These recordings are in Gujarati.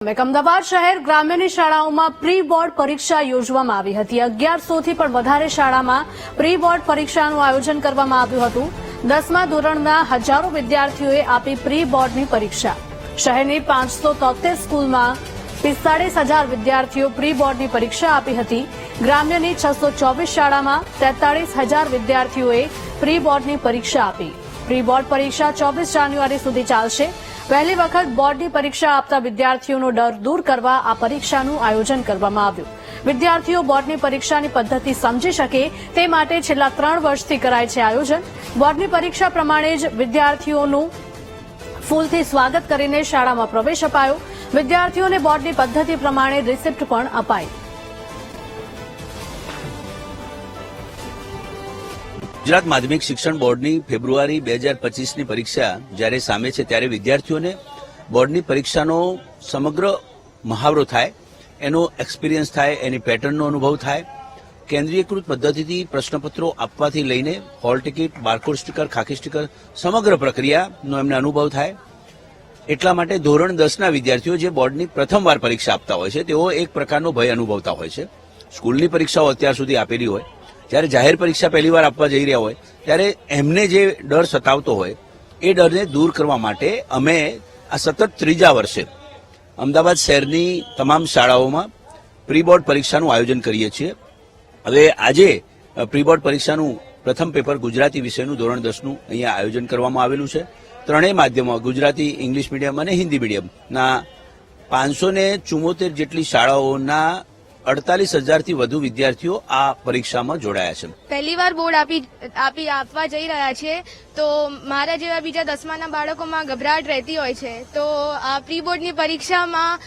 અમદાવાદ શહેર ગ્રામ્યની શાળાઓમાં પ્રી બોર્ડ પરીક્ષા યોજવામાં આવી હતી। 1100 થી પણ વધારે શાળામાં પ્રી બોર્ડ પરીક્ષાનું આયોજન કરવામાં આવ્યું હતું। 10મા ધોરણના હજારો વિદ્યાર્થીઓએ આપી પ્રી બોર્ડની પરીક્ષા। શહેરની 573 સ્કૂલમાં 45,000 વિદ્યાર્થીઓ પ્રી બોર્ડની પરીક્ષા આપી હતી। ગ્રામ્યની 624 શાળામાં 43,000 વિદ્યાર્થીઓએ પ્રી બોર્ડની પરીક્ષા આપી। પ્રી બોર્ડ પરીક્ષા 24 જાન્યુઆરી સુધી ચાલશે। પહેલી વખત બોર્ડની પરીક્ષા આપતા વિદ્યાર્થીઓનો ડર દૂર કરવા આ પરીક્ષાનું આયોજન કરવામાં આવ્યું। વિદ્યાર્થીઓ બોર્ડની પરીક્ષાની પદ્ધતિ સમજી શકે તે માટે છેલ્લા 3 વર્ષથી કરાય છે આયોજન। બોર્ડની પરીક્ષા પ્રમાણે જ વિદ્યાર્થીઓનું ફૂલથી સ્વાગત કરીને શાળામાં પ્રવેશ અપાયો। વિદ્યાર્થીઓને બોર્ડની પદ્ધતિ પ્રમાણે રિસિપ્ટ પણ અપાઈ। ગુજરાત માધ્યમિક શિક્ષણ બોર્ડની ફેબ્રુઆરી 2025ની પરીક્ષા જ્યારે સામે છે ત્યારે વિદ્યાર્થીઓને બોર્ડની પરીક્ષાનો સમગ્ર મહાવરો થાય, એનો એક્સપિરિયન્સ થાય, એની પેટર્નનો અનુભવ થાય। કેન્દ્રીયકૃત પદ્ધતિથી પ્રશ્નપત્રો આપવાથી લઈને હોલ ટિકિટ, બારકોડ સ્ટીકર, ખાકી સ્ટીકર સમગ્ર પ્રક્રિયાનો એમને અનુભવ થાય। એટલા માટે ધોરણ 10ના વિદ્યાર્થીઓ જે બોર્ડની પ્રથમવાર પરીક્ષા આપતા હોય છે તેઓ એક પ્રકારનો ભય અનુભવતા હોય છે। સ્કૂલની પરીક્ષાઓ અત્યાર સુધી આપેલી હોય, જ્યારે જાહેર પરીક્ષા પહેલીવાર આપવા જઈ રહ્યા હોય ત્યારે એમને જે ડર સતાવતો હોય એ ડરને દૂર કરવા માટે અમે આ સતત 3જા વર્ષે અમદાવાદ શહેરની તમામ શાળાઓમાં પ્રી બોર્ડ પરીક્ષાનું આયોજન કરીએ છીએ। હવે આજે પ્રી બોર્ડ પરીક્ષાનું પ્રથમ પેપર ગુજરાતી વિષયનું ધોરણ 10નું અહીંયા આયોજન કરવામાં આવેલું છે। ત્રણેય માધ્યમો ગુજરાતી, ઇંગ્લિશ મીડિયમ અને હિન્દી મીડિયમના 574 જેટલી શાળાઓના 48,000થી વધુ વિદ્યાર્થીઓ આ પરીક્ષામાં જોડાયા છે। પહેલીવાર બોર્ડ આપવા જઈ રહ્યા છે તો મારા જેવા બીજા 10માના બાળકોમાં ગભરાટ રહેતી હોય છે, તો આ પ્રી બોર્ડની પરીક્ષામાં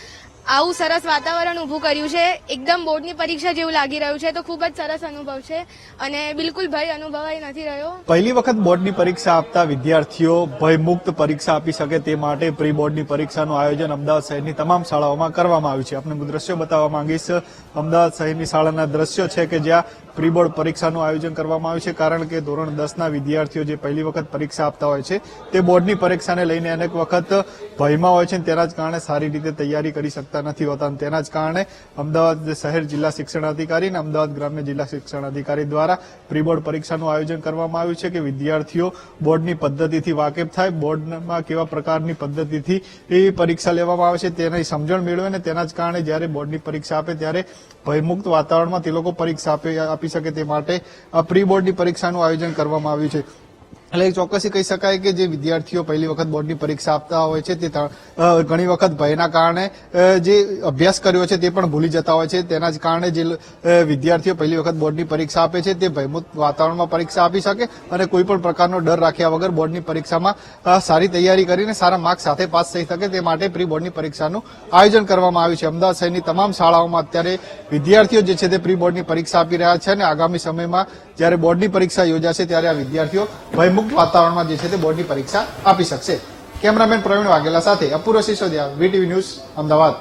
આવું સરસ વાતાવરણ ઊભું કર્યું છે। એકદમ બોર્ડની પરીક્ષા જેવું લાગી રહ્યું છે, તો ખૂબ જ સરસ અનુભવ છે અને બિલકુલ ભય અનુભવાઈ નથી રહ્યો। પહેલી વખત બોર્ડની પરીક્ષા આપતા વિદ્યાર્થીઓ ભયમુક્ત પરીક્ષા આપી શકે તે માટે પ્રી બોર્ડની પરીક્ષાનું આયોજન અમદાવાદ શહેરની તમામ શાળાઓમાં કરવામાં આવ્યું છે। આપણે દ્રશ્યો બતાવવા માંગીશ। અમદાવાદ શહેરની શાળાના દ્રશ્યો છે કે જ્યાં પ્રી બોર્ડ પરીક્ષાનું આયોજન કરવામાં આવ્યું છે, કારણ કે ધોરણ 10ના વિદ્યાર્થીઓ જે પહેલી વખત પરીક્ષા આપતા હોય છે તે બોર્ડની પરીક્ષાને લઈને અનેક વખત ભયમાં હોય છે, તેના જ કારણે સારી રીતે તૈયારી કરી શકતા નથી હોતા। તેના જ કારણે અમદાવાદ શહેર જિલ્લા શિક્ષણ અધિકારી અને અમદાવાદ ગ્રામ્ય જિલ્લા શિક્ષણ અધિકારી દ્વારા પ્રી બોર્ડ પરીક્ષાનું આયોજન કરવામાં આવ્યું છે કે વિદ્યાર્થીઓ બોર્ડની પદ્ધતિથી વાકેફ થાય, બોર્ડમાં કેવા પ્રકારની પદ્ધતિથી એ પરીક્ષા લેવામાં આવે છે તેની સમજણ મેળવે અને તેના જ કારણે જ્યારે બોર્ડની પરીક્ષા આપે ત્યારે ભયમુક્ત વાતાવરણમાં તે લોકો પરીક્ષા આપી શકે તે માટે આ પ્રી બોર્ડની પરીક્ષાનું આયોજન કરવામાં આવ્યું છે। એટલે ચોક્કસી કહી શકાય કે જે વિદ્યાર્થીઓ પહેલી વખત બોર્ડની પરીક્ષા આપતા હોય છે તે ઘણી વખત ભયના કારણે જે અભ્યાસ કર્યો છે તે પણ ભૂલી જતા હોય છે। તેના જ કારણે જે વિદ્યાર્થીઓ પહેલી વખત બોર્ડની પરીક્ષા આપે છે તે ભયમુક્ત વાતાવરણમાં પરીક્ષા આપી શકે અને કોઈ પણ પ્રકારનો ડર રાખ્યા વગર બોર્ડની પરીક્ષામાં સારી તૈયારી કરીને સારા માર્ક્સ સાથે પાસ થઈ શકે તે માટે પ્રી બોર્ડની પરીક્ષાનું આયોજન કરવામાં આવ્યું છે। અમદાવાદ શહેરની તમામ શાળાઓમાં અત્યારે વિદ્યાર્થીઓ જે છે તે પ્રી બોર્ડની પરીક્ષા આપી રહ્યા છે અને આગામી સમયમાં જ્યારે બોર્ડની પરીક્ષા યોજાશે ત્યારે આ વિદ્યાર્થીઓ ભયમુક્ત વાતાવરણમાં જે છે તે બોર્ડની પરીક્ષા આપી શકશે। કેમેરામેન પ્રવીણ વાઘેલા સાથે અપૂર્વ સિસોદિયા, વીટીવી ન્યૂઝ, અમદાવાદ।